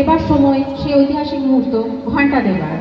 এবার সময় সেই ঐতিহাসিক মুহূর্ত ঘণ্টা দেবার।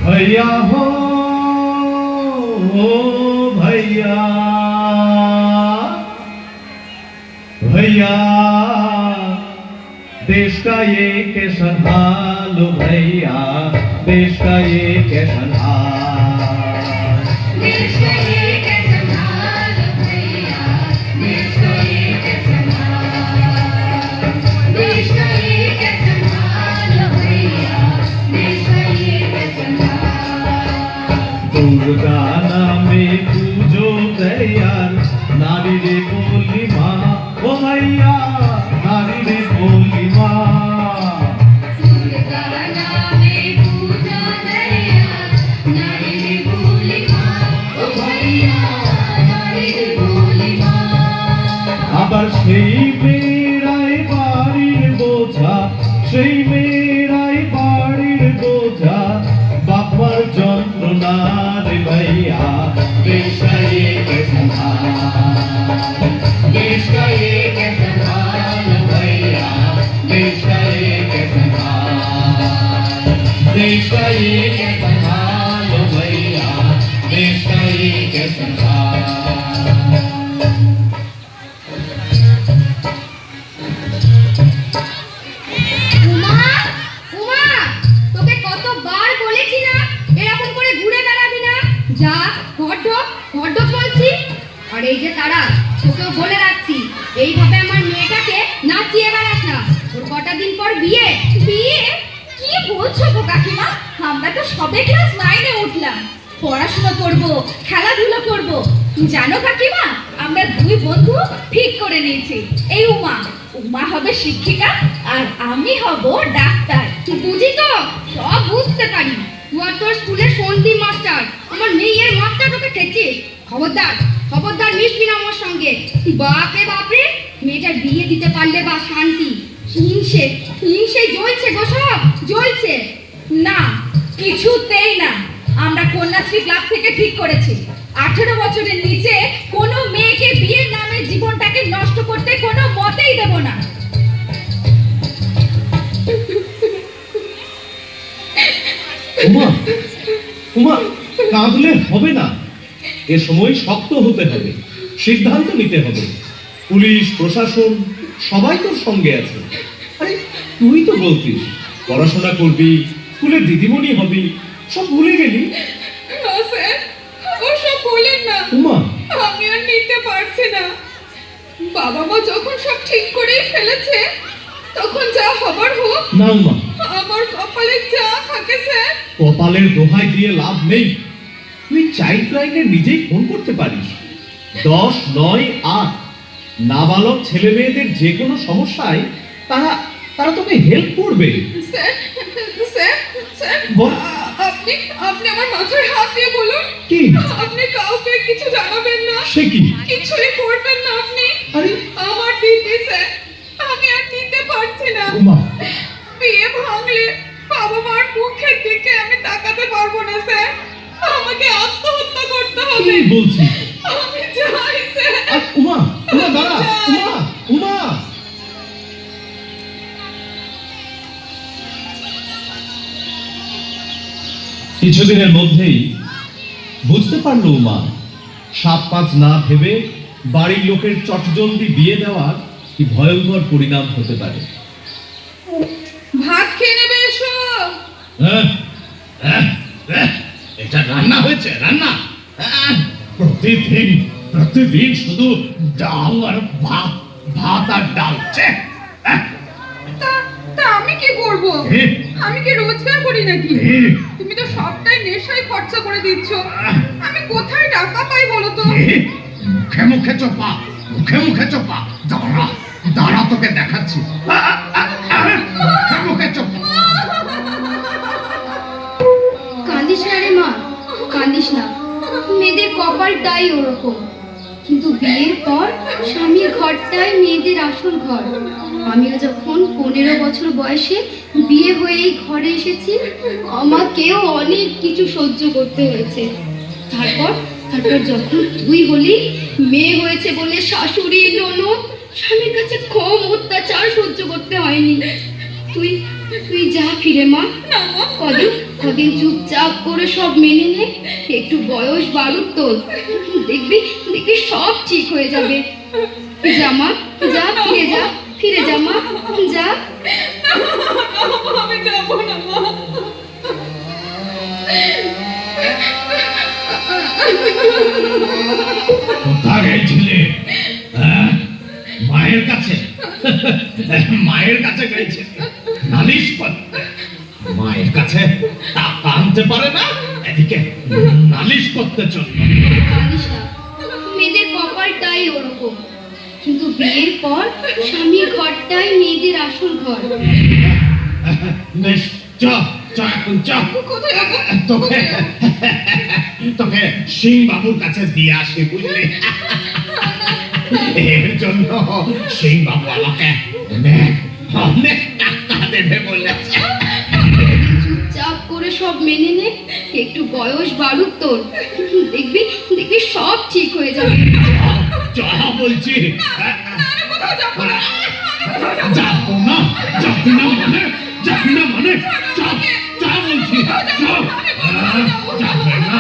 भैया हो भैया, भैया देश का ये कैसा हाल भैया, देश का ये कैसा हाल, देश का ये कैसा हाल भैया, देश का ये कैसा हाल, देश का ये कैसा हाल भैया, देश का ये कैसा हाल। दुर्गा नामे पूजो तैयार, नारी रे बोली माँ ओ भैया, नारी रे बोली माँ। दुर्गा नामे पूजा तैयार, नारी रे बोली माँ ओ भैया, नारी रे बोली माँ। আবার সেই মেয়েরাই বাড়ির বোঝা, সেই মেয়েরাই বাড়ির বোঝা, বাবার যন্ত্রণা রে ভাইয়া, দেশ का ये कैसा हाल, देश का ये कैसा हाल भैया, देश का ये कैसा हाल, देश का ये कैसा हाल भैया, देश का ये कैसा हाल। উমা, উমা, তোকে কতবার বলেছি না এরকম করে ঘুরে বেড়াবি না, যা ঘর ঢোক বলছি। আর এই যে তারা, তোকেও বলে রাখছি, এইভাবে আমার মেয়েটাকে নাচিয়ে বেড়াস না, ওর কটা দিন পর বিয়ে। বিয়ে? কি বলছো গো কাকিমা, আমরা তো সবে ক্লাস 9-এ উঠলাম, পড়াশোনা করব, খেলাধুলো করব। জানো কাকিমা, আমরা দুই বন্ধু ঠিক করে নিয়েছি, এই উমা হবে শিক্ষিকা আর আমি হব ডাক্তার। বুঝি তো, সব বুঝতে পারি। তুই আর তোর স্কুলের সন্ধি মাস্টার, আমার মেয়ের মাস্টার তোকে খেয়েছিস। খবরদার মিশবি না আমার সঙ্গে। বাপরে, মেয়েটার বিয়ে দিতে পারলে বা শান্তি। হিংসে জ্বলছে গো, সব জ্বলছে। না, কিছুতেই না। আমরা কন্যাশ্রী ক্লাব থেকে ঠিক করেছি, 18 বছরের নিচে কোনো মেয়েকে বিয়ের নামে জীবনটাকে নষ্ট করতে কোনো মতেই দেব না। উমা, উমা, কাঁদলে হবে না, এ সময় শক্ত হতে হবে, সিদ্ধান্ত নিতে হবে। পুলিশ প্রশাসন সবাই তোর সঙ্গে আছে। আরে তুই তো বলতিস পড়াশোনা করবি, স্কুলের দিদিমণি হবি, সব ভুলে গেলি। না স্যার, ওসব বলেন না। উমা, আমি আর নিতে পারছি না। বাবা মা যখন সব ঠিক করেই ফেলেছে, তখন যা হবার হোক। না উমা, আমার কপালে যা থাকে স্যার। কপালের দোহাই দিয়ে লাভ নেই। তুই চাইল্ড লাইনে নিজেই ফোন করতে পারিস, 10, 9, 8 নাবালক ছেলে মেয়েদের যে কোনো সমস্যায় তারা তোকে হেল্প করবে। স্যার, স্যার, স্যার, বল। আপনি আমার মাথায় হাত দিয়ে বলুন, কি? আপনি কাউকে কিছু জানাবেন না। সে কি? কিছুই করবেন না আপনি। আরে আমার দিদি স্যার, আমি আর নিতে পারছি না। উমা, বিয়ে ভাঙলে বাবা মার মুখের দিকে আমি তাকাতে পারবো না স্যার, আমাকে আত্মহত্যা করতে কি হবে। বলছিস? আমি চাই স্যার। উমা, উমা দাঁড়া, উমা, উমা। কিছুদিনের মধ্যেই বুঝতে পারলো উমা, 7-5 না ভেবে বাড়ির লোকের চটজলদি বিয়ে দেওয়ার কি ভয়ঙ্কর পরিণাম হতে পারে। ভাত খেয়ে নেবে এসো। এটা রান্না হয়েছে, রান্না। প্রতিদিন শুধু ডাল আর ভাত, ভাত আর ডাল। তা আমি কি করবো? আমি কি রোজগার করি নাকি? তুমি তো সবটাই নেশায় খরচা করে দিচ্ছ। আমি কোথায় টাকা পাই বলো তো? মুখে মুখে চোপা, মুখে মুখে চোপা। দাঁড়া দাঁড়া, তোকে দেখাচ্ছি। মুখে মুখে চোপা। কাঁদিস না রে মা, কাঁদিস না। মেয়েদের কপালটাই ওরকম। কিন্তু বিয়ের পর স্বামীর ঘরটাই মেয়েদের আসল ঘর। আমিও যখন 15 বছর বয়সে বিয়ে হয়ে এই ঘরে এসেছি, আমাকেও অনেক কিছু সহ্য করতে হয়েছে। তারপর যখন তুই হলি, মেয়ে হয়েছে বলে শাশুড়ি ননদ স্বামীর কাছে কম অত্যাচার সহ্য করতে হয়নি। তুই তুই যা ফিরে মা। কদিন চুপচাপ করে সব মেনে নে। একটু বয়স বাড়ুক তোর, দেখবি সব ঠিক হয়ে যাবে। যা মা, যা, ফিরে যা মা, যা। আমি যাবো না মা। কোথায় গেছিলে? মায়ের কাছে? মায়ের কাছে গেছে নালিশ করতে। মায়ের কাছে টাকা আনতে পারে না, এদিকে নালিশ করতে চলল। জানিস না, মেয়েদের কপালটাই ওরকম। কিন্তু বিয়ের পর স্বামীর ঘরটাই মেয়েদের আসল ঘর। বেশ, চ চ এখন চ। কোথায় যাবো? তোকে তোকে সিং বাবুর কাছে দিয়ে আসি, বুঝলি? এর জন্য সিং বাবু আমাকে অনেক অনেক টাকা দেবে বলেছে। চুপচাপ করে সব মেনে নে। একটু বয়স বাড়ুক তোর, দেখবি সব ঠিক হয়ে যাবে। চ বলছি। যাবো না, যাবি না মানে? যাবি না মানে? চা বলছি, যাবে না।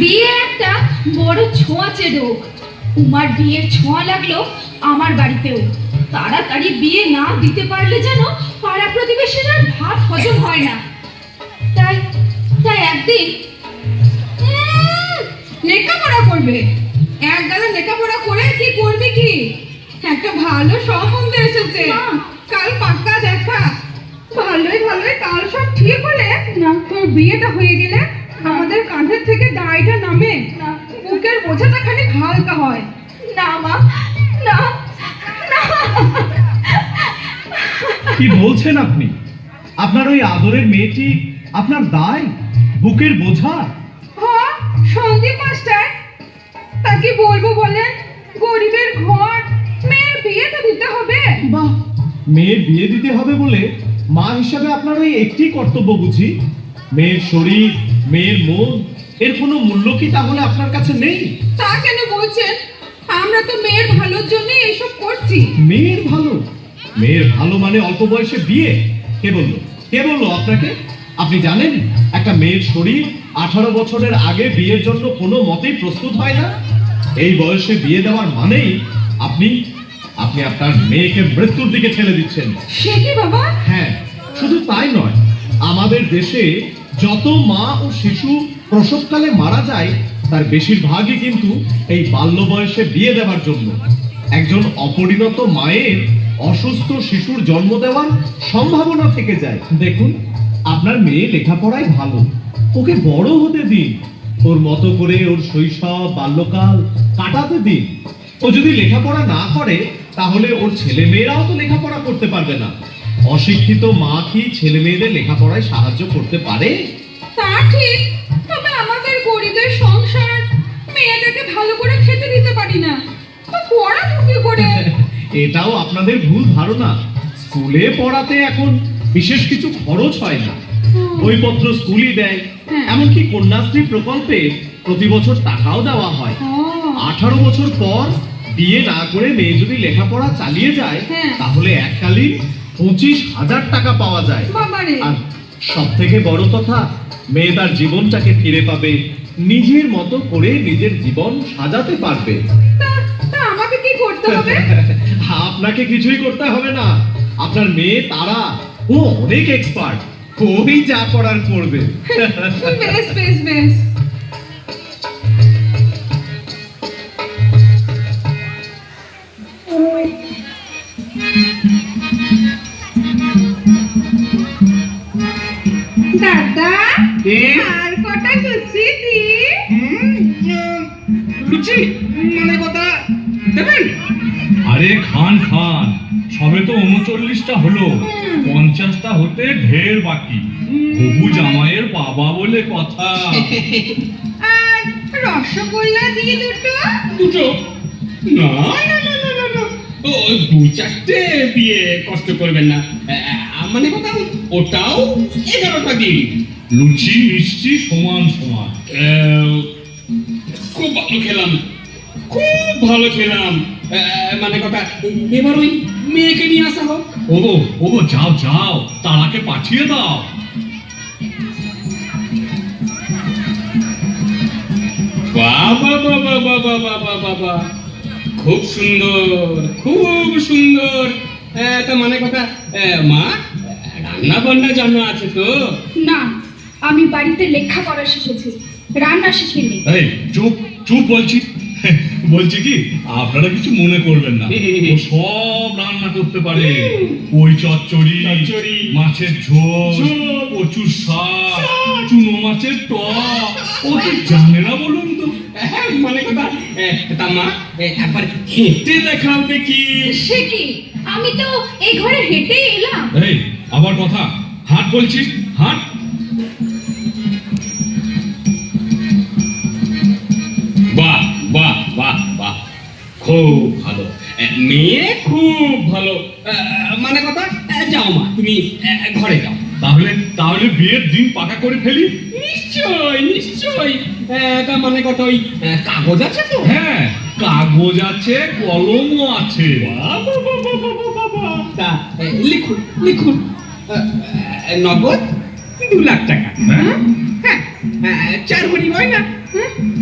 বিয়ে একটা বড় ছোঁয়াচে রোগ। উমার বিয়ের ছোঁয়া লাগলো আমার বাড়িতেও। তাড়াতাড়ি বিয়ে না দিতে পারলে যেন পাড়া প্রতিবেশীরা ভাত হজম হয় না। তাই তাই একদিন লেখাপড়া করবে। এক গাদা লেখাপড়া করে কি করবে কি? একটা ভালো সম্বন্ধ এসেছে, কাল পাক্কা দেখা। ভালোই কাল সব ঠিক হলে না, তোর বিয়েটা হয়ে গেলে আমাদের কাঁধের থেকে দায়টা নামে, বুকের বোঝাটা খালি হালকা হয়। না মা, না। কি বলছেন আপনি? আপনার ওই আদরের মেয়েটি আপনার দায়, বুকের বোঝা? হ্যাঁ, সন্দীপ মাস্টার, তা কি বলবো বলেন? গরিবের ঘর, মেয়ের বিয়ে তো দিতে হবে। বাহ, মেয়ের বিয়ে দিতে হবে বলে মা হিসাবে আপনার ওই একটি কর্তব্য বুঝি? মেয়ের শরীর, মেয়ের মন, এর কোনো মূল্য কি তাহলে আপনার কাছে নেই? তা কেন বলছেন? আমরা তো মেয়ের ভালোর জন্য এইসব করছি। মেয়ের ভালো? মেয়ের ভালো মানে অল্প বয়সে বিয়ে? কে বললো আপনাকে? আপনি জানেন একটা মেয়ের শরীর 18 বছরের আগে বিয়ের জন্য কোনো মতেই প্রস্তুত হয় না। এই বয়সে বিয়ে দেওয়ার মানেই আপনি আপনার মেয়েকে মৃত্যুর দিকে ঠেলে দিচ্ছেন। সে কি বাবা? হ্যাঁ, শুধু তাই নয়, আমাদের দেশে যত মা ও শিশু প্রসবকালে মারা যায় তার বেশিরভাগই কিন্তু এই বাল্য বয়সে বিয়ে দেওয়ার জন্য। একজন অপরিণত মায়ের অসুস্থ শিশুর জন্ম দেওয়ার সম্ভাবনা থেকে যায়। দেখুন, আপনার মেয়ে লেখাপড়ায় ভালো, ওকে বড় হতে দিন। ওর মতো করে ওর শৈশব বাল্যকাল কাটাতে দিন। ও যদি লেখাপড়া না করে তাহলে ওর ছেলে মেয়েরাও তো লেখাপড়া করতে পারবে না। অশিক্ষিত মা কি ছেলে মেয়েদের লেখাপড়ায় সাহায্য করতে পারে? তা ঠিক, তবে আমাদের গরিবের সংসার, মেয়েটাকে ভালো করে খেতে দিতে পারি না, তো পড়াবো কি করে? এটাও আপনাদের ভুল ধারণা। স্কুলে পড়াতে এখন বিশেষ কিছু খরচ হয় না, বইপত্র স্কুলই দেয়। এমনকি কন্যাশ্রী প্রকল্পে প্রতি বছর টাকাও দেওয়া হয়। 18 বছর পর বিয়ে না করে মেয়ে যদি লেখাপড়া চালিয়ে যায় তাহলে এককালীন 25,000 টাকা পাওয়া যায়। বাবারে! আর সব থেকে বড় কথা, মেয়ে তার জীবনটাকে ফিরে পাবে, নিজের মতো করে নিজের জীবন সাজাতে পারবে। তা আমাকে কি করতে হবে? আপনাকে কিছুই করতে হবে না। আপনার মেয়ে তারা, ও অনেক এক্সপার্ট, ওই যা করার করবে। বেশ বেশ বেশ। আর কটা লুচি দি? লুচি মানে কথা দেবেন? আরে খান খান, সবে তো 39টা হলো, 50টা হতে ঢের বাকি। হবু জামাইয়ের বাবা বলে কথা। আর রসগোল্লা দিয়ে দুটো? দুটো? না না না না না না, ও 2-4টে দিয়ে কষ্ট করবেন না। মানে কথা ওটাও 11টা দিন। লুচি মিষ্টি সমান সমান। খুব ভালো খেলাম, খুব ভালো খেলাম। মানে কথা এবার ওই মেয়েকে নিয়ে আসা হোক। ওগো ওগো, যাও যাও, তারাকে পাঠিয়ে দাও। বাবা বাবা বাবা বাবা বাবা, খুব সুন্দর, খুব সুন্দর। তা মানে কথা মা, রান্না বান্না জানা আছে তো? না, আমি বাড়িতে লেখাপড়া শিখেছি, রান্না শিখিনি। এই চুপ চুপ বলছি। বলছি কি, আপনারা কিছু মনে করবেন না, ও সব রান্না করতে পারে। ওই চচ্চড়ি, চচ্চড়ি, মাছের ঝোল, ঝোল, কচুর শাক, চুনো মাছের টক, ও কি জানে না বলুন তো? মানে কথা তা মা, একবার হেঁটে দেখাও দেখি। সে কি, আমি তো এই ঘরে হেঁটে এলাম। এই আবার কথা, হাট বলছিস, হাট। বাহ বাহ বাহ বাহ, খুব ভালো, মেয়ে খুব ভালো। মানে কথা যাও মা, তুমি ঘরে যাও। তাহলে তাহলে বিয়ের দিন পাকা করে ফেলি। নিশ্চয় নিশ্চয়। তা মানে কথা ওই কাগজ আছে তো? হ্যাঁ, কাগজ আছে, কলমও আছে। বাবা বাবা বাবা বাবা, তা লিখুন লিখুন। নগদ 2 লাখ টাকা। হ্যাঁ, হ্যাঁ, 4 ভরি হয় না?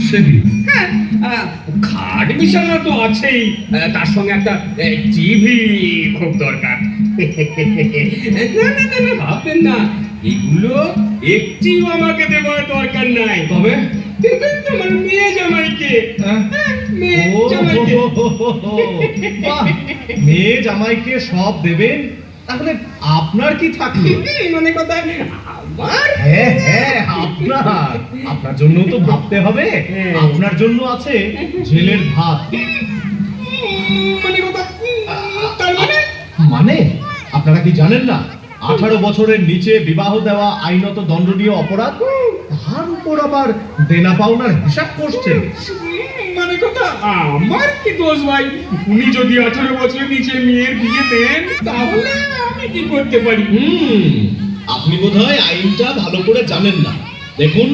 সে কি? হ্যাঁ, খাট বিছানা তো আছেই, তার সঙ্গে একটা টিভি খুব দরকার। না না না না, ভাববেন না, এগুলো একটিও আমাকে দেওয়ার দরকার নাই। তবে দেবেন তো আমার মেয়ে জামাইকে। হ্যাঁ? মেয়ে ও, জামাইকে। বাহ, মেয়ে জামাইকে সব দেবেন, তাহলে আপনার কি থাকলো? মানে কথা আমার হ্যাঁ হ্যাঁ, আপনার জন্য তো ভাবতে হবে। আপনার জন্য আছে জেলের ভাত। মানে কথা তার মানে মানে আপনারা কি জানেন না, 18 বছরের নিচে বিবাহ দেওয়া আইনত দণ্ডনীয় অপরাধ, তার উপর আবার দেনা পাওনার হিসাব করছেন। মানে কথা আমার কি দোষ ভাই? উনি যদি 18 বছরের নিচে মেয়ের বিয়ে দেন, তাহলে আমি কি করতে পারি? আপনি বোধহয় আইনটা ভালো করে জানেন না। দেখুন,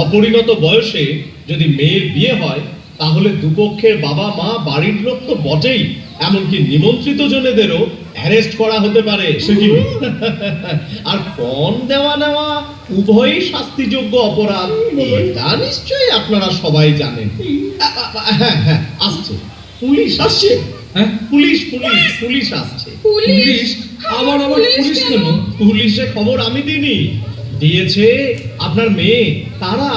অপরিণত বয়সে যদি মেয়ের বিয়ে হয়, তাহলে দুপক্ষের বাবা মা, বাড়ির লোক তো বটেই, এমনকি নিমন্ত্রিত জনেদেরও অ্যারেস্ট করা হতে পারে। সে কি? আর পণ দেওয়া নেওয়া উভয়ই শাস্তিযোগ্য অপরাধ, এটা নিশ্চয়ই আপনারা সবাই জানেন। হ্যাঁ হ্যাঁ, আসছে পুলিশ, আসছে। হ্যাঁ, পুলিশ পুলিশ পুলিশ আসছে। পুলিশ? আবার পুলিশ কেন? পুলিশের খবর আমি দিইনি, দিয়েছে আপনার মেয়ে তারা।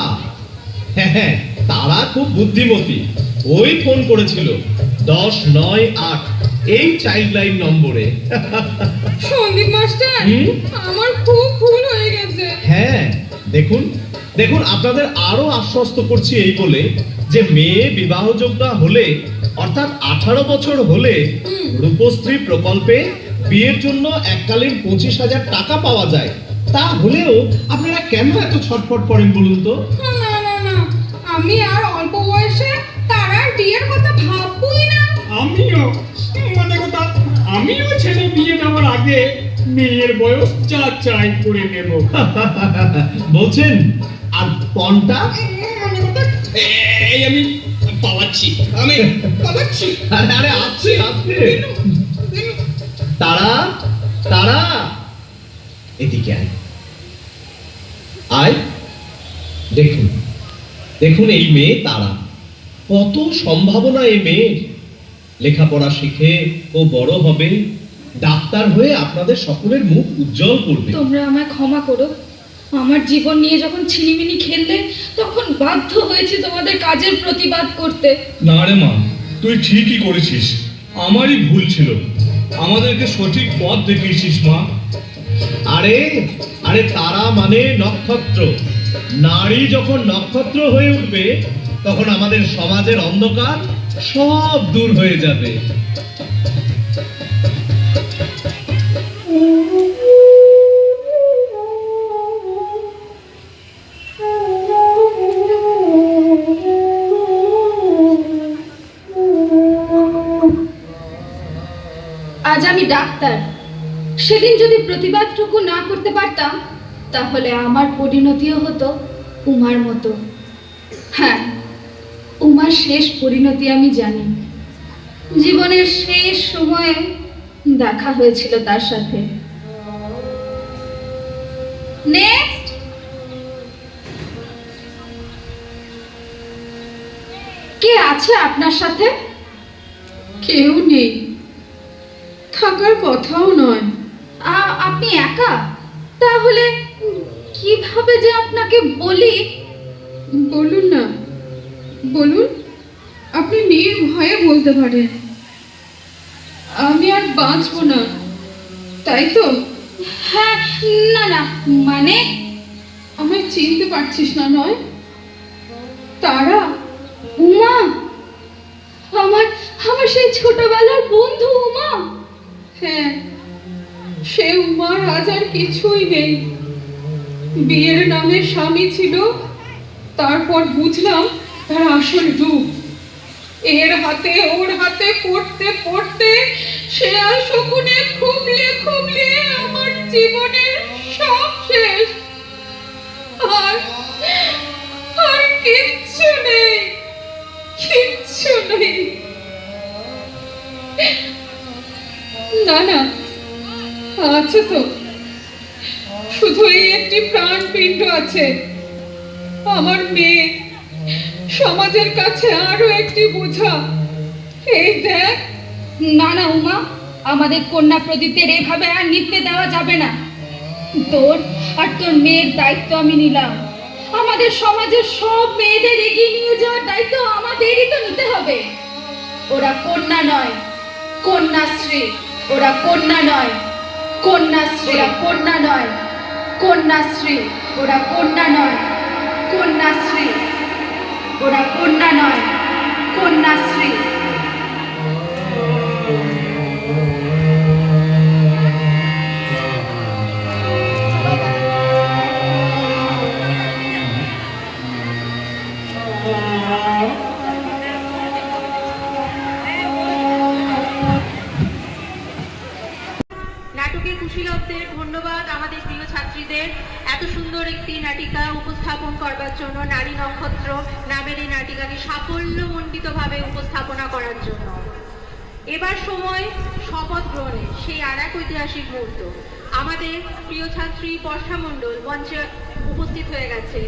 হ্যাঁ হ্যাঁ, তারা খুব বুদ্ধিমতী, ওই ফোন করেছিল 1098 এই চাইল্ড লাইন নম্বরে। সন্দীপ মাস্টার, হুম? আমার খুব ভুল হয়ে গেছে। হ্যাঁ, দেখুন দেখুন, আপনাদের আরো আশ্বস্ত করছি এই বলে যে মেয়ে বিবাহযোগ্য হলে, অর্থাৎ 18 বছর হলে, রূপশ্রী প্রকল্পে বিয়ের জন্য এককালীন 25,000 টাকা পাওয়া যায়। তা হলেও আপনারা কেন এত ছটফট করেন বলুন তো? না না না, আমি আর অল্প বয়সে তারার বিয়ের কথা ভাববই না। আমিও মানে কথা, আমিও ছেলে বিয়ে দেওয়ার আগে মেয়ের বয়স যাচাই করে নেব। বলছেন? আর পণটা? মানে কথা, এই আমি পালাচ্ছি, আমি পালাচ্ছি। আরে আরে, আসছে আসছে। তারা তারা, এদিকে আয় আয়। দেখুন দেখুন, এই মেয়ে তারা, কত সম্ভাবনা এই মেয়ের। লেখাপড়া শিখে ও বড় হবে, ডাক্তার হয়ে আপনাদের সকলের মুখ উজ্জ্বল করবে। তোমরা আমায় ক্ষমা করো, আমার জীবন নিয়ে যখন ছিনিমিনি খেললে, তখন বাধ্য হয়েছে তোমাদের কাজের প্রতিবাদ করতে। না রে মা, তুই ঠিকই করেছিস, আমারই ভুল ছিল। আমাদেরকে সঠিক পথ দেখিয়েছিস মা। আরে আরে, তারা মানে নক্ষত্র, নারী যখন নক্ষত্র হয়ে উঠবে তখন আমাদের সমাজের অন্ধকার সব দূর হয়ে যাবে। আজ আমি ডাক্তার, সেদিন যদি প্রতিবাদটুকু না করতে পারতাম তাহলে আমার পরিণতিও হতো উমার মতো। হ্যাঁ, উমার শেষ পরিণতি আমি জানি। জীবনের শেষ সময়ে দেখা হয়েছিল তার সাথে। নেক্সট। কে আছে আপনার সাথে? কেউ নেই, থাকার কথাও নয়। আপনি একা? তাহলে কিভাবে যে আপনাকে বলি? বলুন না, বলুন। আপনি নির্ভয়ে বলতে পারেন। আমি আর বাঁচবো না, তাই তো? হ্যাঁ, না না, মানে আমায় চিনতে পারছিস না নয়? তারা, উমা, আমার আমার সেই ছোটবেলার বন্ধু উমা। হ্যাঁ, সে উমার আজ আর কিছুই নেই। বিয়ের নামে স্বামী ছিল, তারপর বুঝলাম তার আসল রূপ। এর হাতে ওর হাতে পড়তে পড়তে সে আর শকুনে খুবলে খুবলে আমার জীবনের সব শেষ। আর আর কিচ্ছু নেই, কিচ্ছু নেই। না না, আছে তো, শুধু এই একটি প্রাণপিণ্ড আছে, আমার মেয়ে। সমাজের কাছে আরো একটি বোঝা। এই দেখ। না না উমা, আমাদের কন্যা প্রদীপের এভাবে আর নিতে দেওয়া যাবে না। তোর আর তোর মেয়ের দায়িত্ব আমি নিলাম। আমাদের সমাজের সব মেয়েদের এগিয়ে নিয়ে যাওয়ার দায়িত্ব আমাদেরই তো নিতে হবে। ওরা কন্যা নয়, কন্যাশ্রী। ওরা কন্যা নয়, কন্যাশ্রী। ওরা কন্যা নয়, কন্যাশ্রী। ওরা কন্যা নয়, কন্যাশ্রী। ওরা কন্যা নয়, কন্যাশ্রী। নাটকের কুশীলবদের ধন্যবাদ আমাদের প্রিয় ছাত্রীদের এত সুন্দর একটি নাটিকা উপস্থাপন করবার জন্য, নারী নক্ষত্র নামের এই নাটিকাকে সাফল্যমণ্ডিতভাবে উপস্থাপনা করার জন্য। এবার সময় শপথ গ্রহণের, সেই আর এক ঐতিহাসিক মুহূর্ত। আমাদের প্রিয় ছাত্রী বর্ষা মণ্ডল মঞ্চে উপস্থিত হয়ে গেছে।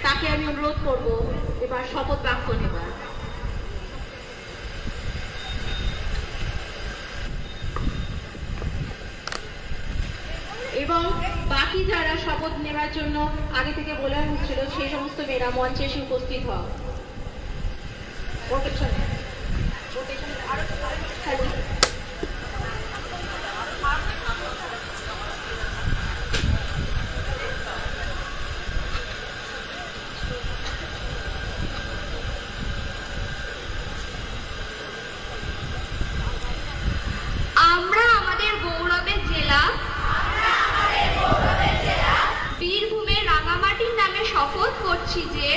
তাকে আমি অনুরোধ করব এবার শপথ বাক্য নেবার। এবং বাকি যারা শপথ নেওয়ার জন্য আগে থেকে বলা হচ্ছিল সেই সমস্ত মেয়েরা মঞ্চে এসে উপস্থিত হও। আমরা আমাদের গৌরবের জেলা বীরভূমের রাঙামাটির নামে শপথ করছি যে